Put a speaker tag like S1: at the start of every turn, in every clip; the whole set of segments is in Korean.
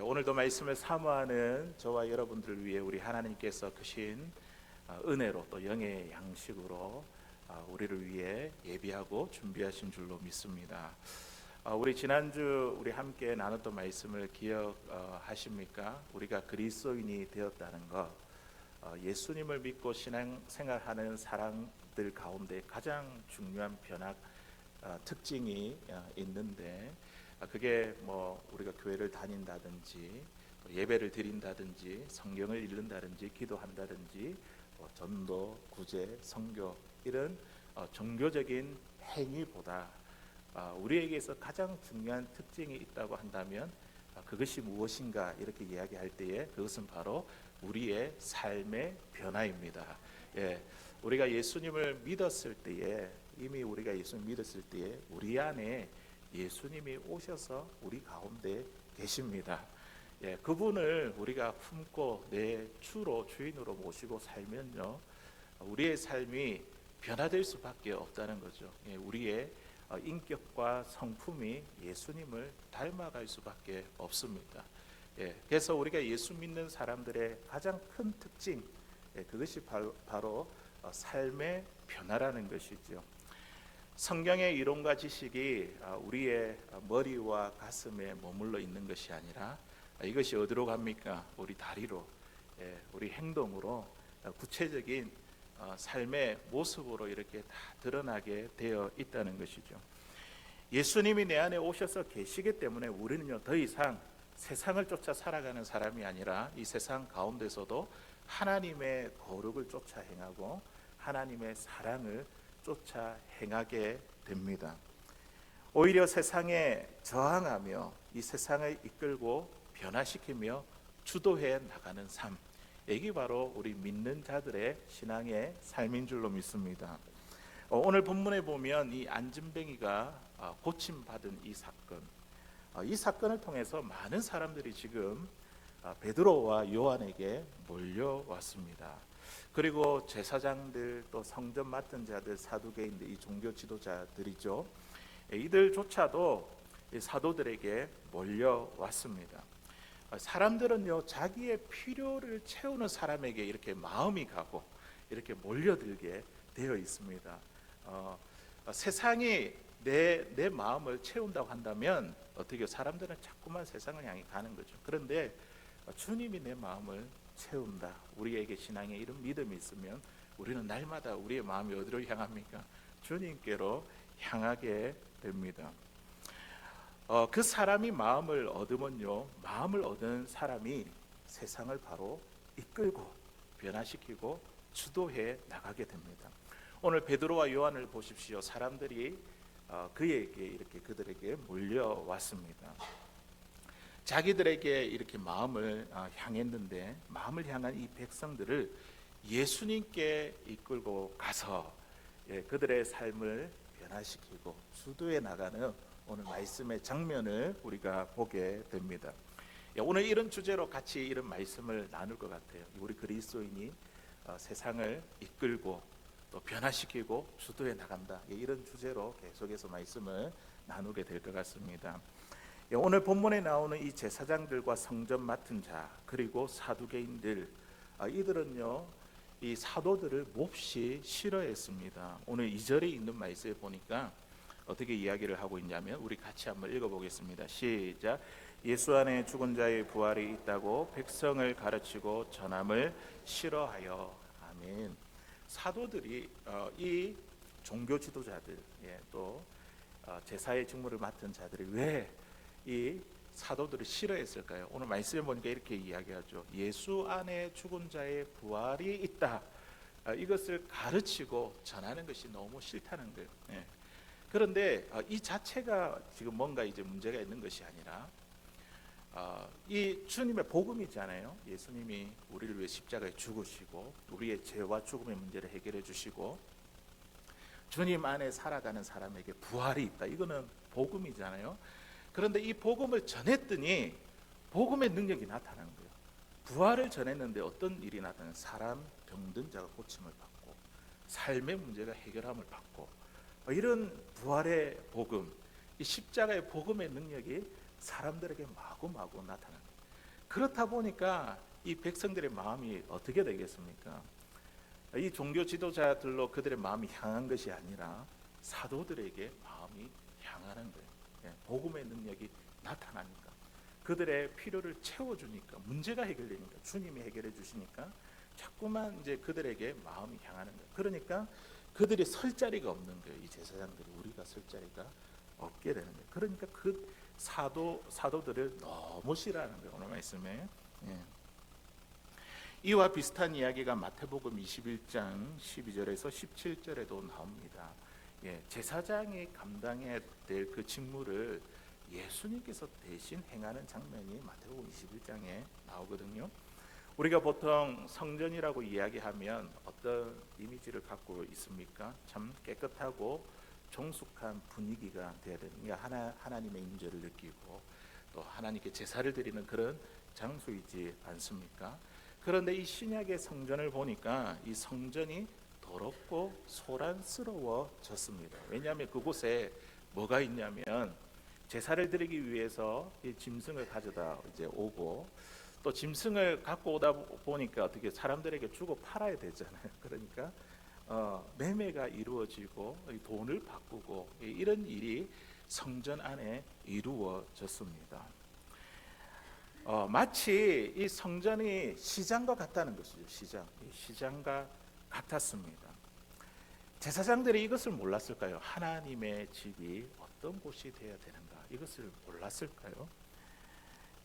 S1: 오늘도 말씀을 사모하는 저와 여러분들을 위해 우리 하나님께서 크신 은혜로 또 영의 양식으로 우리를 위해 예비하고 준비하신 줄로 믿습니다. 우리 지난주 우리 함께 나눴던 말씀을 기억하십니까? 우리가 그리스도인이 되었다는 것, 예수님을 믿고 신앙생활하는 사람들 가운데 가장 중요한 특징이 있는데, 그게 우리가 교회를 다닌다든지 예배를 드린다든지 성경을 읽는다든지 기도한다든지 전도, 구제, 선교 이런 종교적인 행위보다 우리에게서 가장 중요한 특징이 있다고 한다면 그것이 무엇인가 이렇게 이야기할 때에 그것은 바로 우리의 삶의 변화입니다. 우리가 예수님을 믿었을 때에 이미 우리가 예수님을 믿었을 때에 우리 안에 예수님이 오셔서 우리 가운데 계십니다. 그분을 우리가 품고 내 주인으로 모시고 살면요, 우리의 삶이 변화될 수밖에 없다는 거죠. 우리의 인격과 성품이 예수님을 닮아갈 수밖에 없습니다. 그래서 우리가 예수 믿는 사람들의 가장 큰 특징, 그것이 바로 삶의 변화라는 것이죠. 성경의 이론과 지식이 우리의 머리와 가슴에 머물러 있는 것이 아니라 이것이 어디로 갑니까? 우리 다리로, 우리 행동으로, 구체적인 삶의 모습으로 이렇게 다 드러나게 되어 있다는 것이죠. 예수님이 내 안에 오셔서 계시기 때문에 우리는요, 더 이상 세상을 쫓아 살아가는 사람이 아니라 이 세상 가운데서도 하나님의 거룩을 쫓아 행하고 하나님의 사랑을 쫓아 행하게 됩니다. 오히려 세상에 저항하며 이 세상을 이끌고 변화시키며 주도해 나가는 삶, 이게 바로 우리 믿는 자들의 신앙의 삶인 줄로 믿습니다. 오늘 본문에 보면 이 안진뱅이가 고침받은 이 사건을 통해서 많은 사람들이 지금 베드로와 요한에게 몰려왔습니다. 그리고 제사장들, 또 성전 맡은 자들, 사두개인들, 이 종교 지도자들이죠. 이들조차도 사도들에게 몰려왔습니다. 사람들은요, 자기의 필요를 채우는 사람에게 이렇게 마음이 가고 이렇게 몰려들게 되어 있습니다. 세상이 내 마음을 채운다고 한다면 어떻게 사람들은 자꾸만 세상을 향해 가는 거죠. 그런데 주님이 내 마음을 채운다, 우리에게 신앙에 이런 믿음이 있으면 우리는 날마다 우리의 마음이 어디로 향합니까? 주님께로 향하게 됩니다. 그 사람이 마음을 얻으면요, 마음을 얻은 사람이 세상을 바로 이끌고 변화시키고 주도해 나가게 됩니다. 오늘 베드로와 요한을 보십시오. 사람들이 그들에게 몰려왔습니다. 자기들에게 이렇게 마음을 향했는데, 마음을 향한 이 백성들을 예수님께 이끌고 가서 그들의 삶을 변화시키고 주도해 나가는 오늘 말씀의 장면을 우리가 보게 됩니다. 오늘 이런 주제로 같이 이런 말씀을 나눌 것 같아요. 우리 그리스도인이 세상을 이끌고 또 변화시키고 주도해 나간다, 이런 주제로 계속해서 말씀을 나누게 될 것 같습니다. 오늘 본문에 나오는 이 제사장들과 성전 맡은 자, 그리고 사두개인들, 이들은요, 이 사도들을 몹시 싫어했습니다. 오늘 2절에 있는 말씀에 보니까 어떻게 이야기를 하고 있냐면, 우리 같이 한번 읽어보겠습니다. 시작. 예수 안에 죽은 자의 부활이 있다고 백성을 가르치고 전함을 싫어하여. 아멘. 사도들이 이 종교 지도자들, 또 제사의 직무를 맡은 자들이 왜 이 사도들을 싫어했을까요? 오늘 말씀에 보니까 이렇게 이야기하죠. 예수 안에 죽은 자의 부활이 있다, 이것을 가르치고 전하는 것이 너무 싫다는 거예요. 그런데 이 자체가 지금 뭔가 이제 문제가 있는 것이 아니라 이 주님의 복음이잖아요. 예수님이 우리를 위해 십자가에 죽으시고 우리의 죄와 죽음의 문제를 해결해 주시고 주님 안에 살아가는 사람에게 부활이 있다, 이거는 복음이잖아요. 그런데 이 복음을 전했더니 복음의 능력이 나타난 거예요. 부활을 전했는데 어떤 일이 나타나요? 사람 병든 자가 고침을 받고 삶의 문제가 해결함을 받고, 이런 부활의 복음, 이 십자가의 복음의 능력이 사람들에게 마구마구 나타납니다. 그렇다 보니까 이 백성들의 마음이 어떻게 되겠습니까? 이 종교 지도자들로 그들의 마음이 향한 것이 아니라 사도들에게 마음이 향하는 거예요. 예, 복음의 능력이 나타나니까, 그들의 필요를 채워주니까, 문제가 해결되니까, 주님이 해결해 주시니까 자꾸만 이제 그들에게 마음이 향하는 거예요. 그러니까 그들이 설 자리가 없는 거예요. 이 제사장들이 우리가 설 자리가 없게 되는 거예요. 그러니까 그 사도들을 너무 싫어하는 거예요. 오늘 말씀에. 예. 이와 비슷한 이야기가 마태복음 21장 12절에서 17절에도 나옵니다. 예, 제사장이 감당해야 될 그 직무를 예수님께서 대신 행하는 장면이 마태복음 21장에 나오거든요. 우리가 보통 성전이라고 이야기하면 어떤 이미지를 갖고 있습니까? 참 깨끗하고 정숙한 분위기가 돼야 되는, 그러니까 하나님의 임재를 느끼고 또 하나님께 제사를 드리는 그런 장소이지 않습니까? 그런데 이 신약의 성전을 보니까 이 성전이 더럽고 소란스러워졌습니다. 왜냐하면 그곳에 뭐가 있냐면 제사를 드리기 위해서 이 짐승을 가져다 이제 오고, 또 짐승을 갖고 오다 보니까 어떻게 사람들에게 주고 팔아야 되잖아요. 그러니까 매매가 이루어지고 돈을 바꾸고 이런 일이 성전 안에 이루어졌습니다. 마치 이 성전이 시장과 같다는 것이죠. 시장과 같았습니다. 제사장들이 이것을 몰랐을까요? 하나님의 집이 어떤 곳이 되어야 되는가, 이것을 몰랐을까요?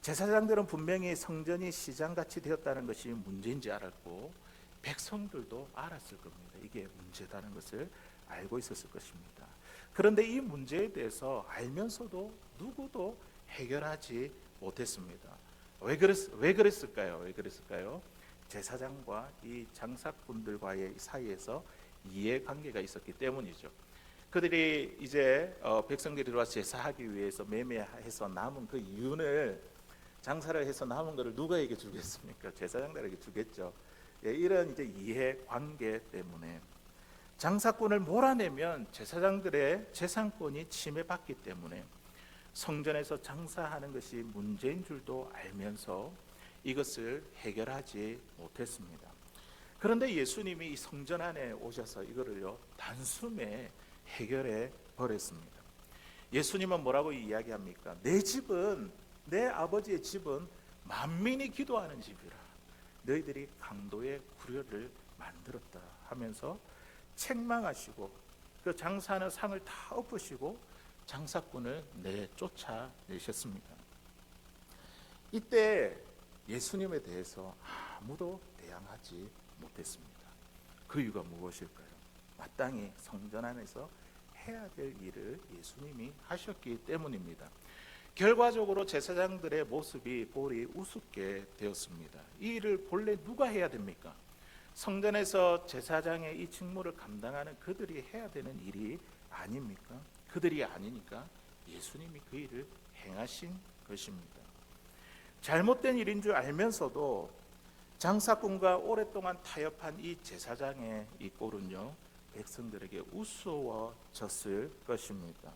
S1: 제사장들은 분명히 성전이 시장같이 되었다는 것이 문제인지 알았고, 백성들도 알았을 겁니다. 이게 문제다는 것을 알고 있었을 것입니다. 그런데 이 문제에 대해서 알면서도 누구도 해결하지 못했습니다. 왜 그랬을까요? 제사장과 이 장사꾼들과의 사이에서 이해관계가 있었기 때문이죠. 그들이 이제 백성들이 들어와서 제사하기 위해서 매매해서 남은 그 이윤을, 장사를 해서 남은 것을 누구에게 주겠습니까? 제사장들에게 주겠죠. 예, 이런 이제 이해관계 때문에 장사꾼을 몰아내면 제사장들의 재산권이 침해받기 때문에 성전에서 장사하는 것이 문제인 줄도 알면서 이것을 해결하지 못했습니다. 그런데 예수님이 이 성전 안에 오셔서 이거를요 단숨에 해결해 버렸습니다. 예수님은 뭐라고 이야기합니까? 내 아버지의 집은 만민이 기도하는 집이라 너희들이 강도의 구려를 만들었다 하면서 책망하시고 그 장사하는 상을 다 엎으시고 장사꾼을 쫓아내셨습니다. 이때 예수님에 대해서 아무도 대항하지 못했습니다. 그 이유가 무엇일까요? 마땅히 성전 안에서 해야 될 일을 예수님이 하셨기 때문입니다. 결과적으로 제사장들의 모습이 꼴이 우습게 되었습니다. 이 일을 본래 누가 해야 됩니까? 성전에서 제사장의 이 직무를 감당하는 그들이 해야 되는 일이 아닙니까? 그들이 아니니까 예수님이 그 일을 행하신 것입니다. 잘못된 일인 줄 알면서도 장사꾼과 오랫동안 타협한 이 제사장의 이 꼴은요 백성들에게 우스워졌을 것입니다.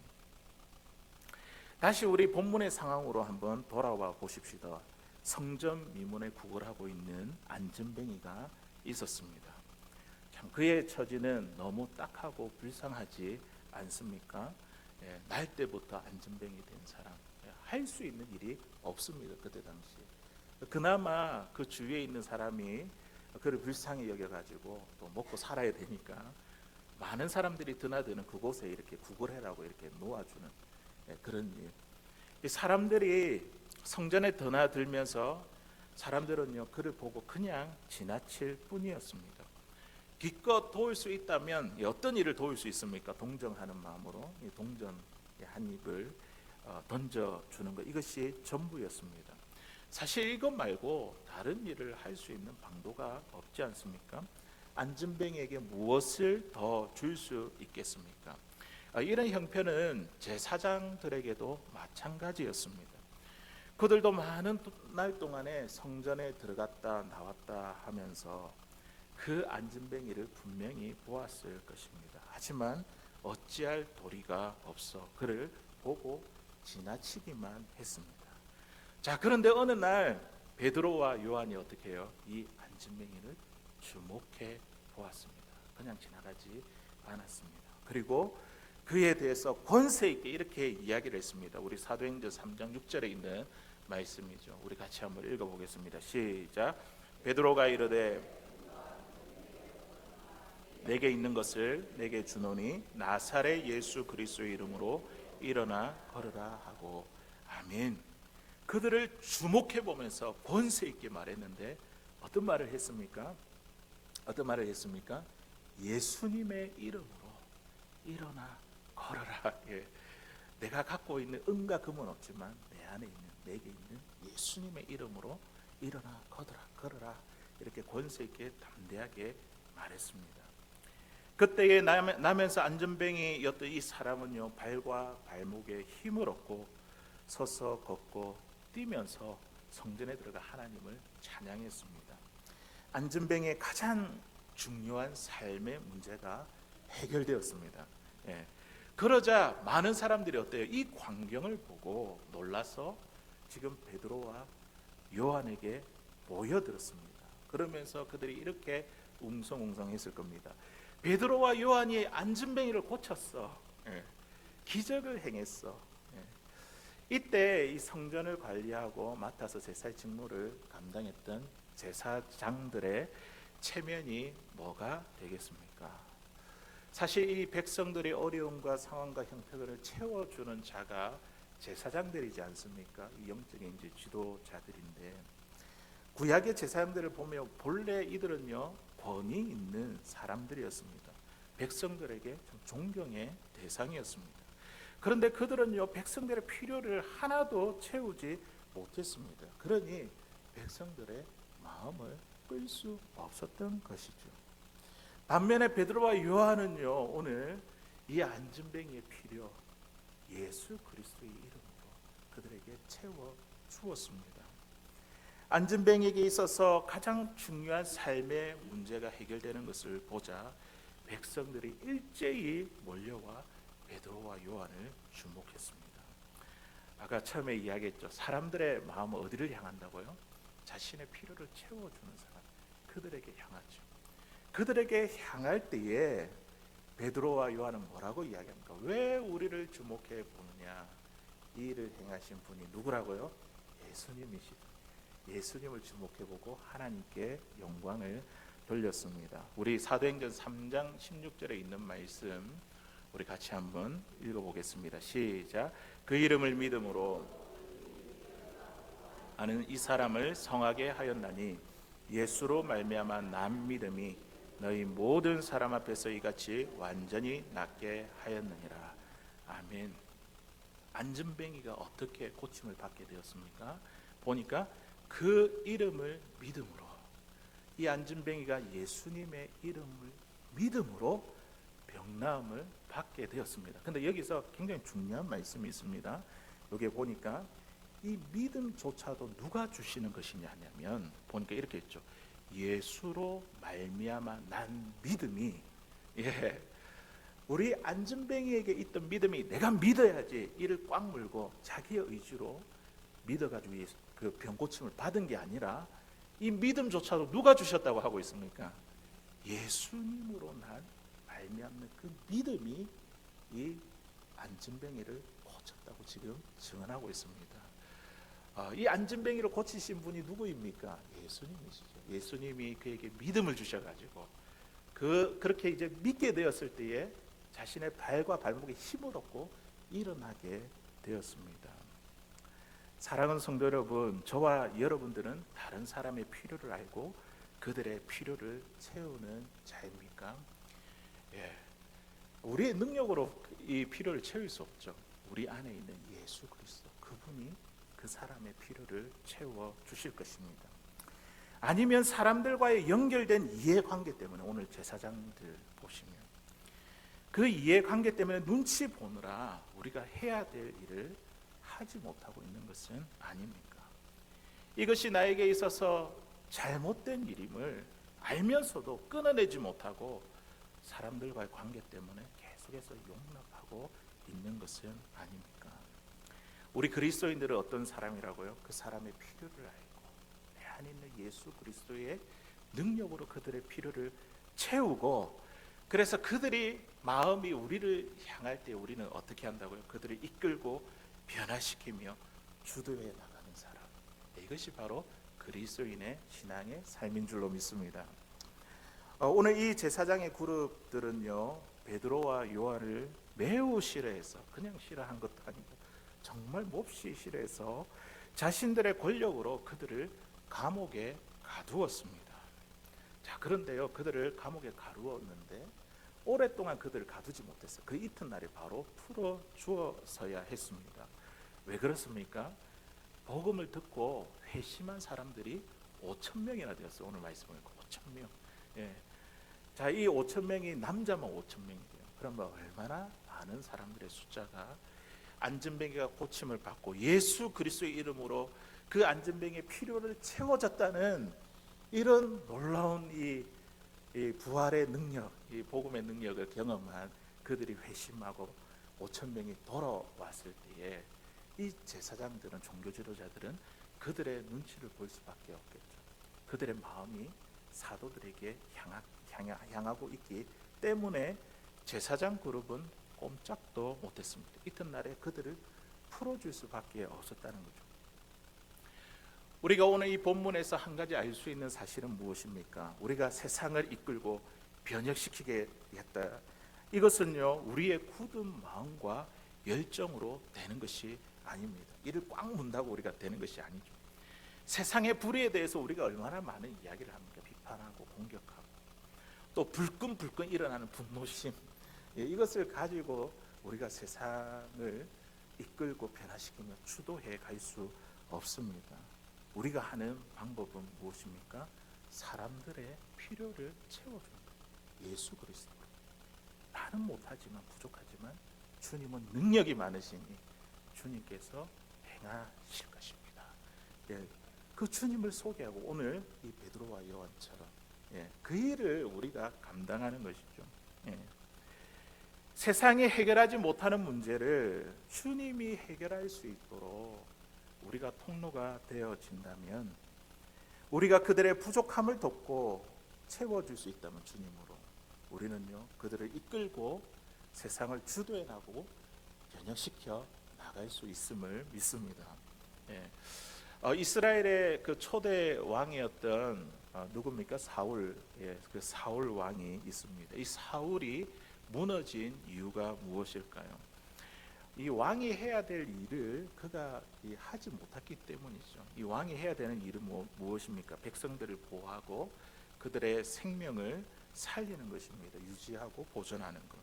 S1: 다시 우리 본문의 상황으로 한번 돌아와 보십시다. 성전 미문에 구걸하고 있는 안전뱅이가 있었습니다. 참 그의 처지는 너무 딱하고 불쌍하지 않습니까? 날 때부터 안전뱅이 된 사람, 할 수 있는 일이 없습니다. 그때 당시 그나마 그 주위에 있는 사람이 그를 불쌍히 여겨가지고 또 먹고 살아야 되니까 많은 사람들이 드나드는 그곳에 이렇게 구걸해라고 이렇게 놓아주는 그런 일. 사람들이 성전에 드나들면서 사람들은요 그를 보고 그냥 지나칠 뿐이었습니다. 기껏 도울 수 있다면 어떤 일을 도울 수 있습니까? 동정하는 마음으로 동전 한 입을 던져주는 것, 이것이 전부였습니다. 사실 이것 말고 다른 일을 할 수 있는 방도가 없지 않습니까? 안전뱅이에게 무엇을 더 줄 수 있겠습니까? 이런 형편은 제사장들에게도 마찬가지였습니다. 그들도 많은 날 동안에 성전에 들어갔다 나왔다 하면서 그 안전뱅이를 분명히 보았을 것입니다. 하지만 어찌할 도리가 없어 그를 보고 지나치기만 했습니다. 자, 그런데 어느 날 베드로와 요한이 어떻게 해요? 이 안진뱅이를 주목해 보았습니다. 그냥 지나가지 않았습니다. 그리고 그에 대해서 권세 있게 이렇게 이야기를 했습니다. 우리 사도행전 3장 6절에 있는 말씀이죠. 우리 같이 한번 읽어보겠습니다. 시작. 베드로가 이르되 내게 있는 것을 내게 주노니 나사렛 예수 그리스도의 이름으로 일어나 걸으라 하고. 아멘. 그들을 주목해 보면서 권세 있게 말했는데 어떤 말을 했습니까? 어떤 말을 했습니까? 예수님의 이름으로 일어나 걸어라. 예. 내가 갖고 있는 은과 금은 없지만 내 안에 있는, 내게 있는 예수님의 이름으로 일어나 걸어라. 이렇게 권세 있게 담대하게 말했습니다. 그때에 나면서 안전뱅이였던 이 사람은요, 발과 발목에 힘을 얻고 서서 걷고 뛰면서 성전에 들어가 하나님을 찬양했습니다. 안전뱅이의 가장 중요한 삶의 문제가 해결되었습니다. 예. 그러자 많은 사람들이 어때요? 이 광경을 보고 놀라서 지금 베드로와 요한에게 모여들었습니다. 그러면서 그들이 이렇게 웅성웅성했을 겁니다. 베드로와 요한이 안진뱅이를 고쳤어. 예. 기적을 행했어. 예. 이때 이 성전을 관리하고 맡아서 제사의 직무를 감당했던 제사장들의 체면이 뭐가 되겠습니까? 사실 이 백성들의 어려움과 상황과 형편을 채워주는 자가 제사장들이지 않습니까? 이 영적인 이제 지도자들인데, 구약의 제사장들을 보면 본래 이들은요 권위 있는 사람들이었습니다. 백성들에게 좀 존경의 대상이었습니다. 그런데 그들은요 백성들의 필요를 하나도 채우지 못했습니다. 그러니 백성들의 마음을 끌 수 없었던 것이죠. 반면에 베드로와 요한은요 오늘 이 안진뱅이의 필요, 예수 그리스도의 이름으로 그들에게 채워 주었습니다. 안진뱅이에게 있어서 가장 중요한 삶의 문제가 해결되는 것을 보자 백성들이 일제히 몰려와 베드로와 요한을 주목했습니다. 아까 처음에 이야기했죠. 사람들의 마음은 어디를 향한다고요? 자신의 필요를 채워주는 사람, 그들에게 향하죠. 그들에게 향할 때에 베드로와 요한은 뭐라고 이야기합니까? 왜 우리를 주목해 보느냐? 이 일을 행하신 분이 누구라고요? 예수님이시죠. 예수님을 주목해보고 하나님께 영광을 돌렸습니다. 우리 사도행전 3장 16절에 있는 말씀 우리 같이 한번 읽어보겠습니다. 시작. 그 이름을 믿음으로 아는 이 사람을 성하게 하였나니 예수로 말미암아 난 믿음이 너희 모든 사람 앞에서 이같이 완전히 낫게 하였느니라. 아멘. 안진뱅이가 어떻게 고침을 받게 되었습니까? 보니까 그 이름을 믿음으로, 이 안진뱅이가 예수님의 이름을 믿음으로 병나음을 받게 되었습니다. 근데 여기서 굉장히 중요한 말씀이 있습니다. 여기 보니까 이 믿음조차도 누가 주시는 것이냐 하면 보니까 이렇게 있죠. 예수로 말미암아 난 믿음이, 예, 우리 안진뱅이에게 있던 믿음이 내가 믿어야지 이를 꽉 물고 자기의 의지로 믿어가지고 그 병고침을 받은 게 아니라 이 믿음조차도 누가 주셨다고 하고 있습니까? 예수님으로 난 말미암는 그 믿음이 이 안진뱅이를 고쳤다고 지금 증언하고 있습니다. 이 안진뱅이를 고치신 분이 누구입니까? 예수님이시죠. 예수님이 그에게 믿음을 주셔가지고 그렇게 이제 믿게 되었을 때에 자신의 발과 발목에 힘을 얻고 일어나게 되었습니다. 사랑하는 성도 여러분, 저와 여러분들은 다른 사람의 필요를 알고 그들의 필요를 채우는 자입니까? 예, 우리의 능력으로 이 필요를 채울 수 없죠. 우리 안에 있는 예수 그리스도, 그분이 그 사람의 필요를 채워 주실 것입니다. 아니면 사람들과의 연결된 이해관계 때문에, 오늘 제사장들 보시면 그 이해관계 때문에 눈치 보느라 우리가 해야 될 일을 하지 못하고 있는 것은 아닙니까? 이것이 나에게 있어서 잘못된 일임을 알면서도 끊어내지 못하고 사람들과의 관계 때문에 계속해서 용납하고 있는 것은 아닙니까? 우리 그리스도인들은 어떤 사람이라고요? 그 사람의 필요를 알고 안에 있는 예수 그리스도의 능력으로 그들의 필요를 채우고, 그래서 그들이 마음이 우리를 향할 때 우리는 어떻게 한다고요? 그들을 이끌고 변화시키며 주도해 나가는 사람. 이것이 바로 그리스도인의 신앙의 삶인 줄로 믿습니다. 오늘 이 제사장의 그룹들은요, 베드로와 요한을 매우 싫어해서, 그냥 싫어한 것도 아니고 정말 몹시 싫어해서 자신들의 권력으로 그들을 감옥에 가두었습니다. 자, 그런데요, 그들을 감옥에 가두었는데 오랫동안 그들을 가두지 못했어요. 그 이튿날에 바로 풀어 주었어야 했습니다. 왜 그렇습니까? 복음을 듣고 회심한 사람들이 5,000명이나 되었어요. 오늘 말씀 보니까 5,000명. 예. 자, 이 5,000명이 남자만 5,000명이에요. 그러면 얼마나 많은 사람들의 숫자가 안전병이가 고침을 받고 예수 그리스도의 이름으로 그 안전병의 필요를 채워졌다는 이런 놀라운 이 부활의 능력, 이 복음의 능력을 경험한 그들이 회심하고 5,000명이 돌아왔을 때에 이 제사장들은, 종교 지도자들은 그들의 눈치를 볼 수밖에 없겠죠. 그들의 마음이 사도들에게 향하고 있기 때문에 제사장 그룹은 꼼짝도 못했습니다. 이튿날에 그들을 풀어줄 수밖에 없었다는 거죠. 우리가 오늘 이 본문에서 한 가지 알 수 있는 사실은 무엇입니까? 우리가 세상을 이끌고 변혁시키겠다. 이것은요, 우리의 굳은 마음과 열정으로 되는 것이 아닙니다. 이를 꽉 문다고 우리가 되는 것이 아니죠. 세상의 불의에 대해서 우리가 얼마나 많은 이야기를 합니까? 비판하고 공격하고 또 불끈불끈 일어나는 분노심, 이것을 가지고 우리가 세상을 이끌고 변화시키며 주도해 갈 수 없습니다. 우리가 하는 방법은 무엇입니까? 사람들의 필요를 채워주는 것. 예수 그리스도. 나는 못하지만, 부족하지만 주님은 능력이 많으시니 주님께서 행하실 것입니다. 그 주님을 소개하고, 오늘 이 베드로와 요한처럼 그 일을 우리가 감당하는 것이죠. 세상이 해결하지 못하는 문제를 주님이 해결할 수 있도록 우리가 통로가 되어진다면, 우리가 그들의 부족함을 돕고 채워줄 수 있다면 주님으로, 우리는요 그들을 이끌고 세상을 주도해 나가고 변혁시켜 나갈 수 있음을 믿습니다. 이스라엘의 그 초대 왕이었던 누굽니까? 사울. 그 사울 왕이 있습니다. 이 사울이 무너진 이유가 무엇일까요? 이 왕이 해야 될 일을 그가 하지 못했기 때문이죠. 이 왕이 해야 되는 일은 무엇입니까? 백성들을 보호하고 그들의 생명을 살리는 것입니다. 유지하고 보존하는 것.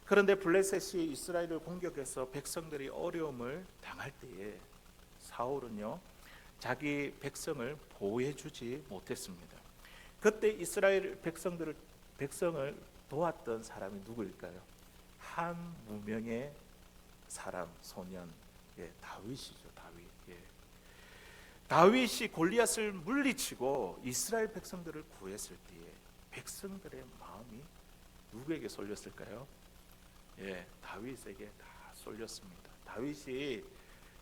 S1: 그런데 블레셋이 이스라엘을 공격해서 백성들이 어려움을 당할 때에 사울은요 자기 백성을 보호해 주지 못했습니다. 그때 이스라엘 백성을 도왔던 사람이 누구일까요? 한 무명의 사람, 소년, 다윗이죠. 다윗이 골리앗을 물리치고 이스라엘 백성들을 구했을 때에 백성들의 마음이 누구에게 쏠렸을까요? 다윗에게 다 쏠렸습니다. 다윗이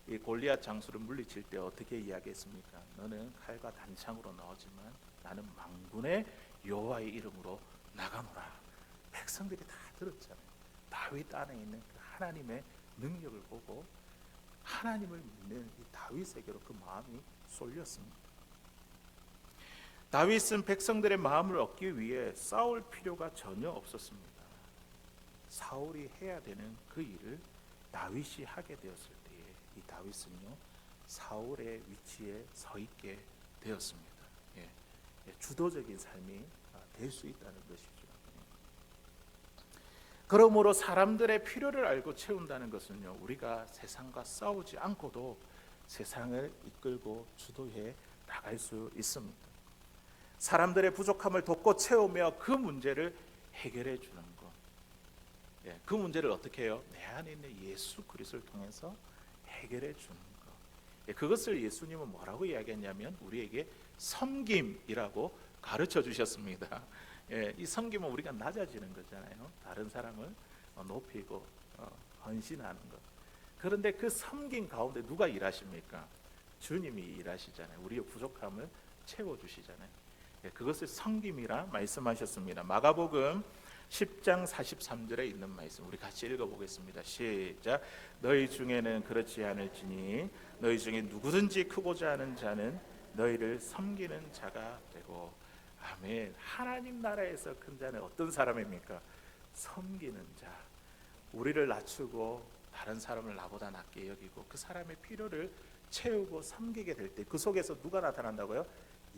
S1: 이 골리앗 장수를 물리칠 때 어떻게 이야기했습니까? 너는 칼과 단창으로 나오지만 나는 만군의 여호와의 이름으로 나가노라. 백성들이 다 들었잖아요. 다윗 안에 있는 그 하나님의 능력을 보고 하나님을 믿는 이 다윗에게로 그 마음이 쏠렸습니다. 다윗은 백성들의 마음을 얻기 위해 싸울 필요가 전혀 없었습니다. 사울이 해야 되는 그 일을 다윗이 하게 되었을 때에 이 다윗은요 사울의 위치에 서 있게 되었습니다. 주도적인 삶이 될 수 있다는 것이죠. 그러므로 사람들의 필요를 알고 채운다는 것은요 우리가 세상과 싸우지 않고도 세상을 이끌고 주도해 나갈 수 있습니다. 사람들의 부족함을 돕고 채우며 그 문제를 해결해 주는 것. 그 문제를 어떻게 해요? 내 안에 있는 예수 그리스도를 통해서 해결해 주는 것. 그것을 예수님은 뭐라고 이야기했냐면 우리에게 섬김이라고 가르쳐 주셨습니다. 이 섬김은 우리가 낮아지는 거잖아요. 다른 사람을 높이고 헌신하는 것. 그런데 그 섬김 가운데 누가 일하십니까? 주님이 일하시잖아요. 우리의 부족함을 채워주시잖아요. 그것을 섬김이라 말씀하셨습니다. 마가복음 10장 43절에 있는 말씀 우리 같이 읽어보겠습니다. 시작. 너희 중에는 그렇지 않을지니 너희 중에 누구든지 크고자 하는 자는 너희를 섬기는 자가 되고. 아멘. 하나님 나라에서 큰 자는 어떤 사람입니까? 섬기는 자. 우리를 낮추고 다른 사람을 나보다 낮게 여기고 그 사람의 필요를 채우고 섬기게 될 때 그 속에서 누가 나타난다고요?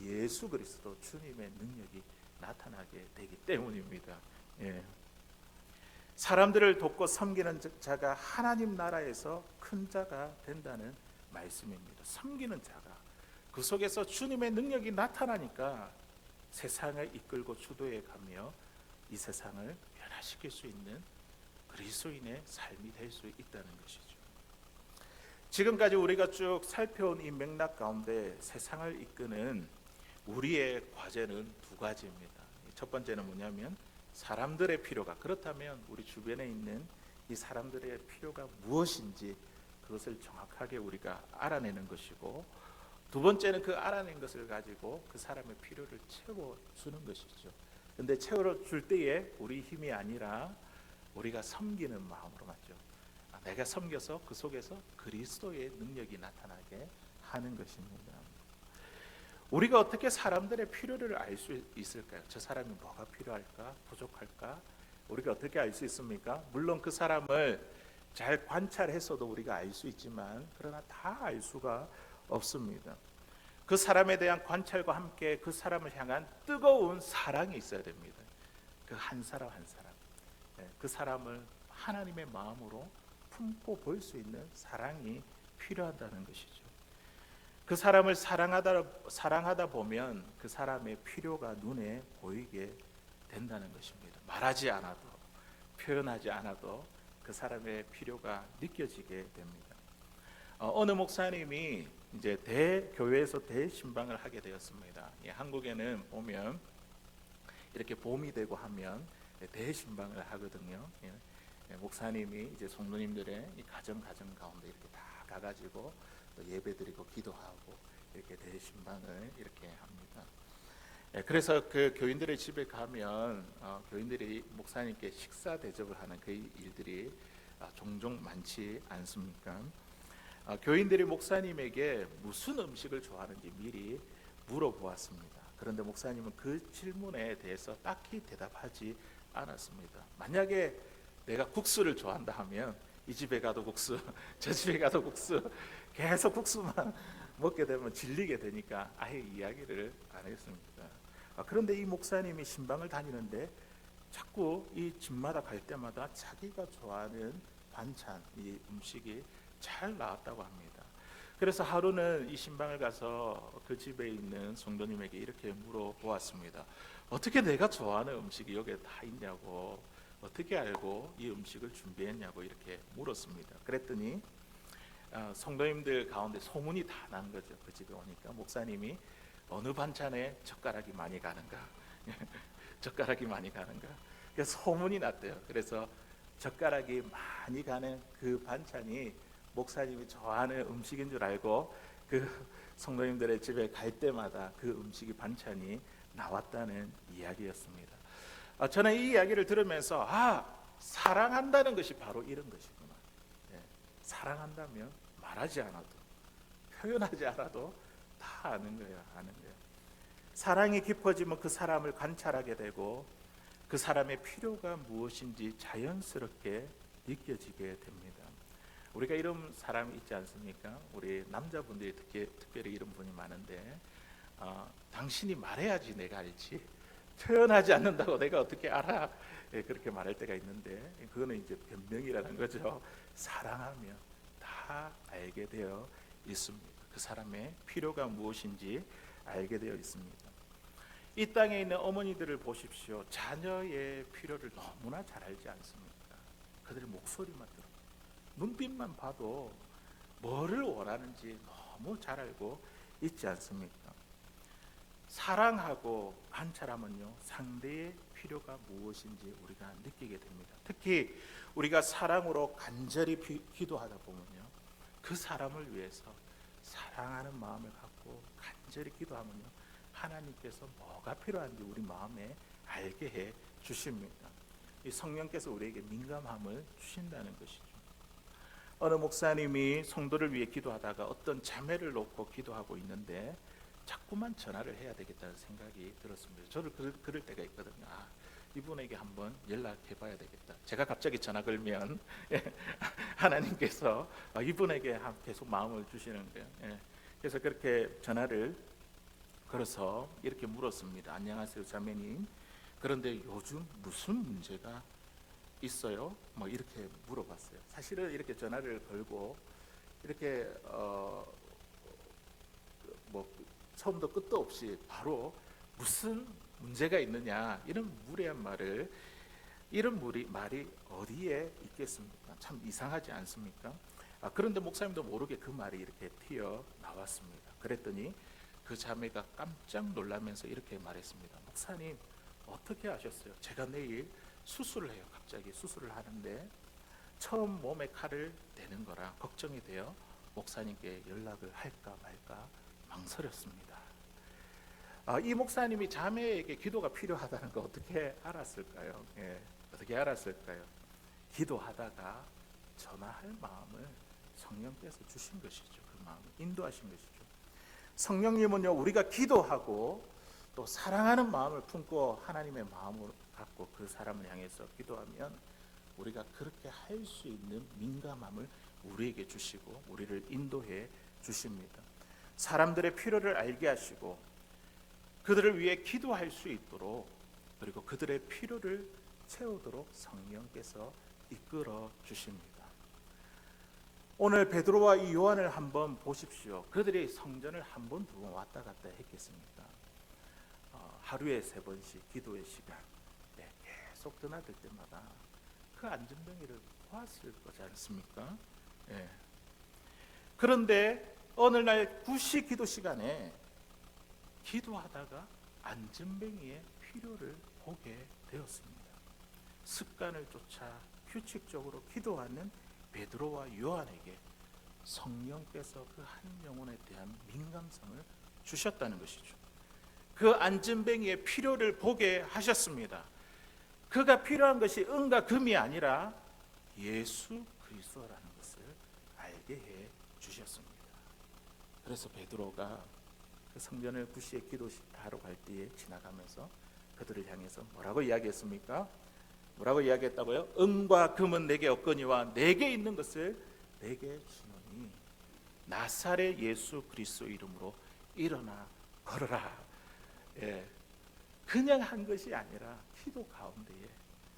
S1: 예수 그리스도 주님의 능력이 나타나게 되기 때문입니다. 예. 사람들을 돕고 섬기는 자가 하나님 나라에서 큰 자가 된다는 말씀입니다. 섬기는 자가 그 속에서 주님의 능력이 나타나니까 세상을 이끌고 주도해 가며 이 세상을 변화시킬 수 있는 그리스도인의 삶이 될 수 있다는 것이죠. 지금까지 우리가 쭉 살펴온 이 맥락 가운데 세상을 이끄는 우리의 과제는 두 가지입니다. 첫 번째는 뭐냐면 사람들의 필요가, 그렇다면 우리 주변에 있는 이 사람들의 필요가 무엇인지 그것을 정확하게 우리가 알아내는 것이고, 두 번째는 그 알아낸 것을 가지고 그 사람의 필요를 채워주는 것이죠. 그런데 채워줄 때에 우리 힘이 아니라 우리가 섬기는 마음으로 맞죠. 내가 섬겨서 그 속에서 그리스도의 능력이 나타나게 하는 것입니다. 우리가 어떻게 사람들의 필요를 알 수 있을까요? 저 사람이 뭐가 필요할까? 부족할까? 우리가 어떻게 알 수 있습니까? 물론 그 사람을 잘 관찰해서도 우리가 알 수 있지만 그러나 다 알 수가 없습니다. 그 사람에 대한 관찰과 함께 그 사람을 향한 뜨거운 사랑이 있어야 됩니다. 그 한 사람 한 사람, 그 사람을 하나님의 마음으로 품고 볼 수 있는 사랑이 필요하다는 것이죠. 그 사람을 사랑하다 보면 그 사람의 필요가 눈에 보이게 된다는 것입니다. 말하지 않아도, 표현하지 않아도 그 사람의 필요가 느껴지게 됩니다. 어느 목사님이 이제 대교회에서 대신방을 하게 되었습니다. 한국에는 보면 이렇게 봄이 되고 하면 대신방을 하거든요. 목사님이 이제 성도님들의 이 가정 가운데 이렇게 다 가가지고 또 예배드리고 기도하고 이렇게 대신방을 이렇게 합니다. 그래서 그 교인들의 집에 가면 교인들이 목사님께 식사 대접을 하는 그 일들이 종종 많지 않습니까? 교인들이 목사님에게 무슨 음식을 좋아하는지 미리 물어보았습니다. 그런데 목사님은 그 질문에 대해서 딱히 대답하지 않았습니다. 만약에 내가 국수를 좋아한다 하면 이 집에 가도 국수, 저 집에 가도 국수, 계속 국수만 먹게 되면 질리게 되니까 아예 이야기를 안 했습니다. 그런데 이 목사님이 신방을 다니는데 자꾸 이 집마다 갈 때마다 자기가 좋아하는 반찬, 이 음식이 잘 나왔다고 합니다. 그래서 하루는 이 신방을 가서 그 집에 있는 성도님에게 이렇게 물어보았습니다. 어떻게 내가 좋아하는 음식이 여기에 다 있냐고, 어떻게 알고 이 음식을 준비했냐고 이렇게 물었습니다. 그랬더니 성도님들 가운데 소문이 다 난 거죠. 그 집에 오니까 목사님이 어느 반찬에 젓가락이 많이 가는가 젓가락이 많이 가는가, 그래서 소문이 났대요. 그래서 젓가락이 많이 가는 그 반찬이 목사님이 좋아하는 음식인 줄 알고 그 성도님들의 집에 갈 때마다 그 음식이 반찬이 나왔다는 이야기였습니다. 저는 이 이야기를 들으면서 사랑한다는 것이 바로 이런 것이구나. 사랑한다면 말하지 않아도, 표현하지 않아도 다 아는 거예요. 사랑이 깊어지면 그 사람을 관찰하게 되고 그 사람의 필요가 무엇인지 자연스럽게 느껴지게 됩니다. 우리가 이런 사람이 있지 않습니까? 우리 남자분들이 특별히 이런 분이 많은데 당신이 말해야지 내가 알지, 표현하지 않는다고 내가 어떻게 알아? 그렇게 말할 때가 있는데 그거는 이제 변명이라는 거죠. 사랑하면 다 알게 되어 있습니다. 그 사람의 필요가 무엇인지 알게 되어 있습니다. 이 땅에 있는 어머니들을 보십시오. 자녀의 필요를 너무나 잘 알지 않습니까? 그들의 목소리만 들어, 눈빛만 봐도 뭐를 원하는지 너무 잘 알고 있지 않습니까? 사랑하고 관찰하면요, 상대의 필요가 무엇인지 우리가 느끼게 됩니다. 특히 우리가 사랑으로 간절히 기도하다 보면요, 그 사람을 위해서 사랑하는 마음을 갖고 간절히 기도하면요, 하나님께서 뭐가 필요한지 우리 마음에 알게 해 주십니다. 이 성령께서 우리에게 민감함을 주신다는 것이죠. 어느 목사님이 성도를 위해 기도하다가 어떤 자매를 놓고 기도하고 있는데 자꾸만 전화를 해야 되겠다는 생각이 들었습니다. 저를 그럴 때가 있거든요. 이분에게 한번 연락해 봐야 되겠다. 제가 갑자기 전화 걸면 하나님께서 이분에게 계속 마음을 주시는 거예요. 그래서 그렇게 전화를 걸어서 이렇게 물었습니다. 안녕하세요, 자매님. 그런데 요즘 무슨 문제가 있어요? 뭐 이렇게 물어봤어요. 사실은 이렇게 전화를 걸고 이렇게 뭐 처음도 끝도 없이 바로 무슨 문제가 있느냐 이런 무례한 말을 이런 말이 어디에 있겠습니까? 참 이상하지 않습니까? 그런데 목사님도 모르게 그 말이 이렇게 튀어 나왔습니다. 그랬더니 그 자매가 깜짝 놀라면서 이렇게 말했습니다. 목사님, 어떻게 아셨어요? 제가 내일 수술을 해요. 갑자기 수술을 하는데 처음 몸에 칼을 대는 거라 걱정이 되어 목사님께 연락을 할까 말까 망설였습니다. 이 목사님이 자매에게 기도가 필요하다는 거 어떻게 알았을까요? 어떻게 알았을까요? 기도하다가 전화할 마음을 성령께서 주신 것이죠. 그 마음을 인도하신 것이죠. 성령님은요, 우리가 기도하고 또 사랑하는 마음을 품고 하나님의 마음을 갖고 그 사람을 향해서 기도하면 우리가 그렇게 할 수 있는 민감함을 우리에게 주시고 우리를 인도해 주십니다. 사람들의 필요를 알게 하시고 그들을 위해 기도할 수 있도록 그리고 그들의 필요를 채우도록 성령께서 이끌어 주십니다. 오늘 베드로와 이 요한을 한번 보십시오. 그들이 성전을 한 번, 두 번 왔다 갔다 했겠습니까? 하루에 3번씩 기도의 시간 계속 드나들 때마다 그 안전뱅이를 보았을 거지 않습니까? 그런데 어느 날 구시 기도 시간에 기도하다가 안전뱅이의 필요를 보게 되었습니다. 습관을 쫓아 규칙적으로 기도하는 베드로와 요한에게 성령께서 그 한 영혼에 대한 민감성을 주셨다는 것이죠. 그 안전뱅이의 필요를 보게 하셨습니다. 그가 필요한 것이 은과 금이 아니라 예수 그리스도라는 것을 알게 해 주셨습니다. 그래서 베드로가 그 성전을 구시에 기도하러 갈 때에 지나가면서 그들을 향해서 뭐라고 이야기했습니까? 뭐라고 이야기했다고요? 은과 금은 내게 없거니와 내게 있는 것을 내게 주노니 나사렛 예수 그리스도 이름으로 일어나 걸어라. 그냥 한 것이 아니라 기도 가운데에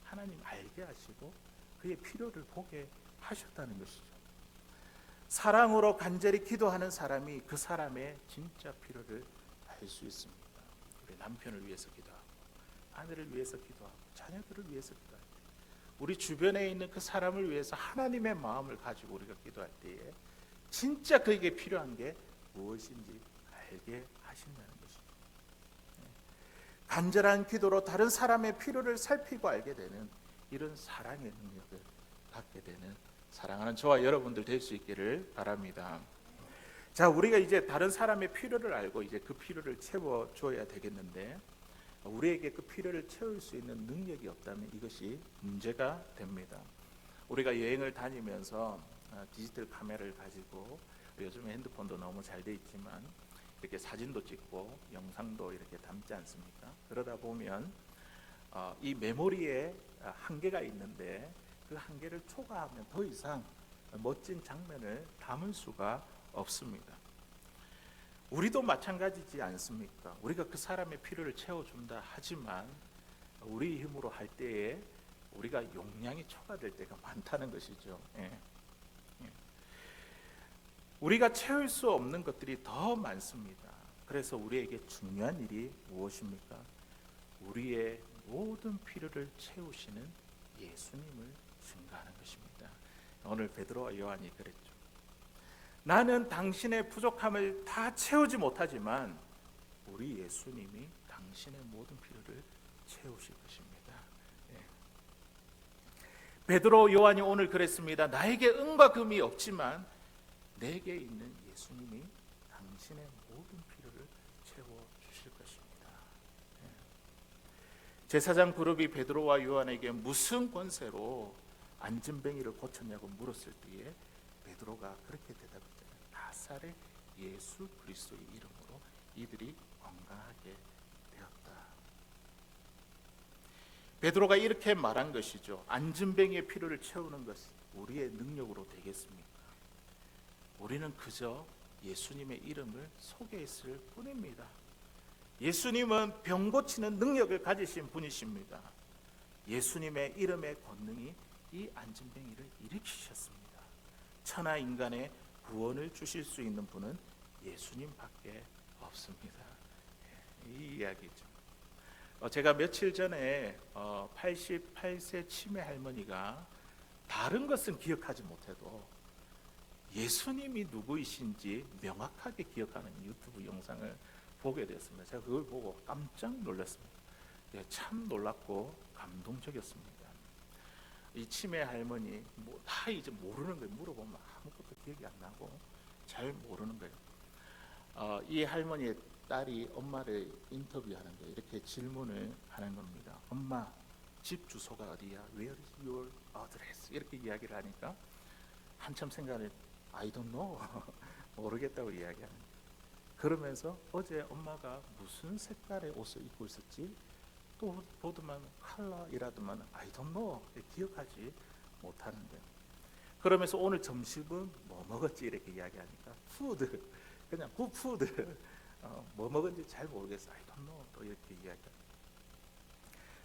S1: 하나님 알게 하시고 그의 필요를 보게 하셨다는 것이죠. 사랑으로 간절히 기도하는 사람이 그 사람의 진짜 필요를 알 수 있습니다. 우리 남편을 위해서 기도하고 아내를 위해서 기도하고 자녀들을 위해서 기도할 때 우리 주변에 있는 그 사람을 위해서 하나님의 마음을 가지고 우리가 기도할 때에 진짜 그에게 필요한 게 무엇인지 알게 하신다는 것입니다. 간절한 기도로 다른 사람의 필요를 살피고 알게 되는 이런 사랑의 능력을 갖게 되는 사랑하는 저와 여러분들 될 수 있기를 바랍니다. 자, 우리가 이제 다른 사람의 필요를 알고 이제 그 필요를 채워줘야 되겠는데 우리에게 그 필요를 채울 수 있는 능력이 없다면 이것이 문제가 됩니다. 우리가 여행을 다니면서 디지털 카메라를 가지고 요즘에 핸드폰도 너무 잘 돼 있지만 이렇게 사진도 찍고 영상도 이렇게 담지 않습니까? 그러다 보면 이 메모리에 한계가 있는데 그 한계를 초과하면 더 이상 멋진 장면을 담을 수가 없습니다. 우리도 마찬가지지 않습니까? 우리가 그 사람의 필요를 채워준다 하지만 우리 힘으로 할 때에 우리가 용량이 초과될 때가 많다는 것이죠. 우리가 채울 수 없는 것들이 더 많습니다. 그래서 우리에게 중요한 일이 무엇입니까? 우리의 모든 필요를 채우시는 예수님을 증거하는 것입니다. 오늘 베드로와 요한이 그랬죠. 나는 당신의 부족함을 다 채우지 못하지만 우리 예수님이 당신의 모든 필요를 채우실 것입니다. 베드로 요한이 오늘 그랬습니다. 나에게 은과 금이 없지만 내게 있는 예수님이 당신의 모든 필요를 채워 주실 것입니다. 제사장 그룹이 베드로와 요한에게 무슨 권세로 안진뱅이를 고쳤냐고 물었을 때에 베드로가 그렇게 대답했잖아요. 나사렛 예수 그리스도의 이름으로 이들이 건강하게 되었다. 베드로가 이렇게 말한 것이죠. 안진뱅이의 필요를 채우는 것이 우리의 능력으로 되겠습니까? 우리는 그저 예수님의 이름을 소개했을 뿐입니다. 예수님은 병 고치는 능력을 가지신 분이십니다. 예수님의 이름의 권능이 이 안진뱅이를 일으키셨습니다. 천하 인간의 구원을 주실 수 있는 분은 예수님밖에 없습니다. 이 이야기죠. 제가 며칠 전에 88세 치매 할머니가 다른 것은 기억하지 못해도 예수님이 누구이신지 명확하게 기억하는 유튜브 영상을 보게 되었습니다. 제가 그걸 보고 깜짝 놀랐습니다. 참 놀랍고 감동적이었습니다. 이 치매 할머니 다 이제 모르는 거예요. 물어보면 아무것도 기억이 안 나고 잘 모르는 거예요. 이 할머니의 딸이 엄마를 인터뷰하는데 이렇게 질문을 하는 겁니다. 엄마, 집 주소가 어디야? Where is your address? 이렇게 이야기를 하니까 한참 생각을 I don't know 모르겠다고 이야기하는 거예요. 그러면서 어제 엄마가 무슨 색깔의 옷을 입고 있었지? 또 보더만 컬러이라더만 I don't know 기억하지 못하는데 그러면서 오늘 점심은 뭐 먹었지 이렇게 이야기하니까 푸드 그냥 굿푸드 뭐 먹은지 잘 모르겠어 I don't know 또 이렇게 이야기합니다.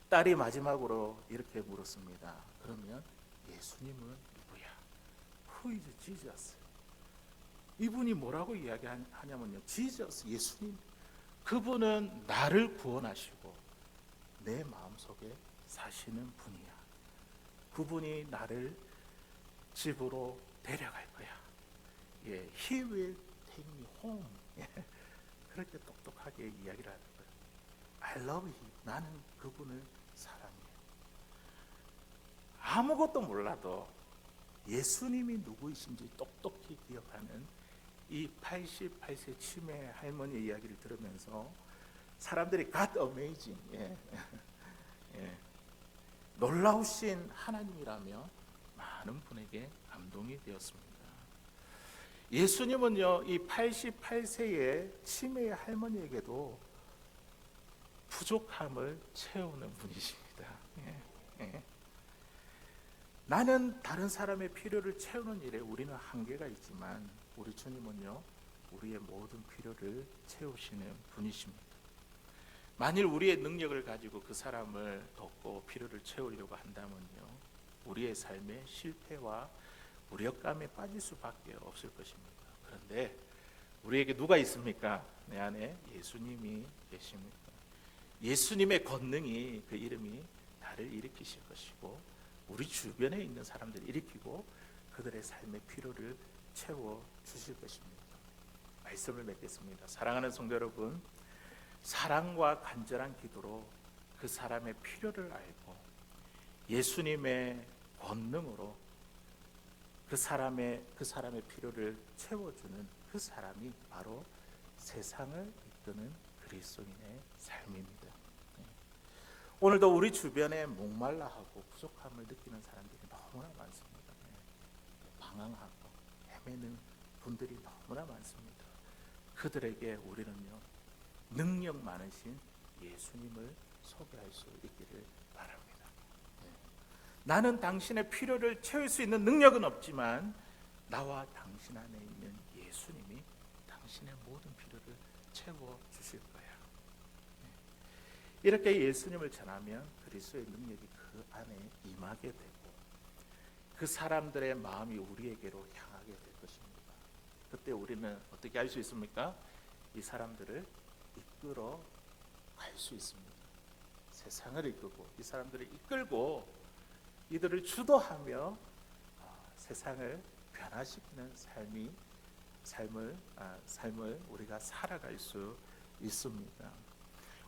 S1: 딸이 마지막으로 이렇게 물었습니다. 그러면 예수님은 누구야? Who is Jesus? 이분이 뭐라고 이야기하냐면요. Jesus, 예수님 그분은 나를 구원하시고 내 마음속에 사시는 분이야. 그분이 나를 집으로 데려갈 거야. He will take me home. 그렇게 똑똑하게 이야기를 하는 거예요. I love him. 나는 그분을 사랑해. 아무것도 몰라도 예수님이 누구이신지 똑똑히 기억하는 이 88세 치매 할머니의 이야기를 들으면서 사람들이 God amazing, 놀라우신 하나님이라며 많은 분에게 감동이 되었습니다. 예수님은요, 이 88세의 치매의 할머니에게도 부족함을 채우는 분이십니다. 나는 다른 사람의 필요를 채우는 일에 우리는 한계가 있지만 우리 주님은요, 우리의 모든 필요를 채우시는 분이십니다. 만일 우리의 능력을 가지고 그 사람을 돕고 필요를 채우려고 한다면요, 우리의 삶에 실패와 무력감에 빠질 수밖에 없을 것입니다. 그런데 우리에게 누가 있습니까? 내 안에 예수님이 계십니다. 예수님의 권능이 그 이름이 나를 일으키실 것이고 우리 주변에 있는 사람들을 일으키고 그들의 삶의 필요를 채워 주실 것입니다. 말씀을 맺겠습니다. 사랑하는 성도 여러분, 사랑과 간절한 기도로 그 사람의 필요를 알고 예수님의 권능으로 그 사람의 필요를 채워주는 그 사람이 바로 세상을 이끄는 그리스도인의 삶입니다. 오늘도 우리 주변에 목말라하고 부족함을 느끼는 사람들이 너무나 많습니다. 방황하고 헤매는 분들이 너무나 많습니다. 그들에게 우리는요, 능력 많으신 예수님을 소개할 수 있기를 바랍니다. 나는 당신의 필요를 채울 수 있는 능력은 없지만 나와 당신 안에 있는 예수님이 당신의 모든 필요를 채워 주실 거야. 이렇게 예수님을 전하면 그리스도의 능력이 그 안에 임하게 되고 그 사람들의 마음이 우리에게로 향하게 될 것입니다. 그때 우리는 어떻게 할 수 있습니까? 이 사람들을 이끌어 갈 수 있습니다. 세상을 이끌고 이 사람들을 이끌고 이들을 주도하며 세상을 변화시키는 삶을 우리가 살아갈 수 있습니다.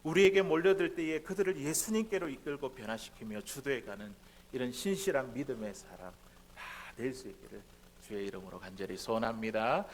S1: 우리에게 몰려들 때에 그들을 예수님께로 이끌고 변화시키며 주도해가는 이런 신실한 믿음의 사람 다 될 수 있기를 주의 이름으로 간절히 소원합니다.